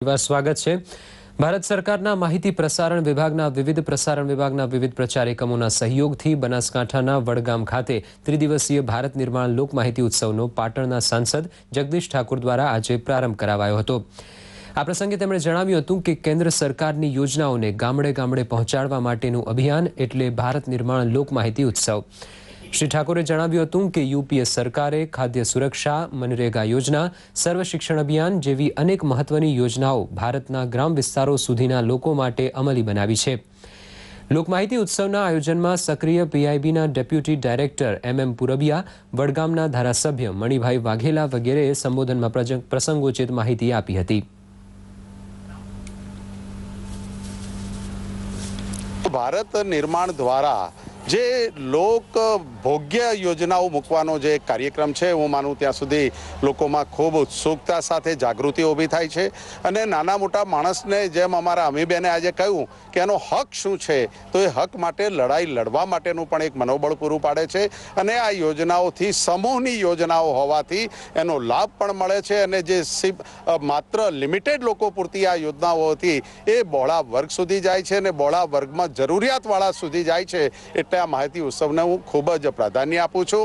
સ્વાગત છે। ભારત સરકારના માહિતી પ્રસારણ વિભાગના વિવિધ પ્રચાર એકમોના સહયોગથી બનાસકાંઠાના વડગામ ખાતે ત્રિદિવસીય ભારત નિર્માણ લોક માહિતી ઉત્સવનો પાટણના સાંસદ જગદીશ ઠાકોર દ્વારા આજે પ્રારંભ કરાવાયો હતો। આ પ્રસંગે તેમણે જણાવ્યું હતું કે કેન્દ્ર સરકારની યોજનાઓને ગામડે ગામડે પહોંચાડવા માટેનું અભિયાન એટલે ભારત નિર્માણ લોક માહિતી ઉત્સવ। श्री ठाकुरे जणाव्યું હતું કે यूपीए सरकारे खाद्य सुरक्षा, मनरेगा योजना, सर्व शिक्षण अभियान जेवी अनेक महत्वनी योजनाओं भारतना ग्राम विस्तारों सुधीना लोको माटे अमली बनावी छे। लोकमाहिती उत्सवना आयोजનમાં सक्रिय पीआईबीना डेप्यूटी डायरेक्टर एम पुरबिया, वडगामना धारासभ्य मणिभाई वाघेला वगैरेए संबोधનમાં प्रसंगोचित माहिती आपी હતી। भारत निर्माण द्वारा जे लोक भोग्य योजनाओं मूकवानो जे कार्यक्रम है हूँ मानु त्या सुधी लोकोमां खूब उत्सुकता साथे जागृति ऊभी थाय छे अने नाना मोटा माणसने जेम अमारा अमीबेने आज कहूँ कि एनो हक शुं छे तो ये हक माटे लड़ाई लड़वा माटेनुं पण एक मनोबळ पूरुं पाडे छे अने आ योजनाओथी समूहनी योजनाओ होवाथी एनो लाभ पण मळे छे अने जे मात्र लिमिटेड लोको पूरती आ योजनाओ हती ए बहोळा वर्ग सुधी जाय छे अने बहोळा वर्गमां जरूरियातवाळा सुधी जाय छे। એટલે આ માહિતી ઉત્સવને હું ખૂબ જ પ્રાધાન્ય આપું છું।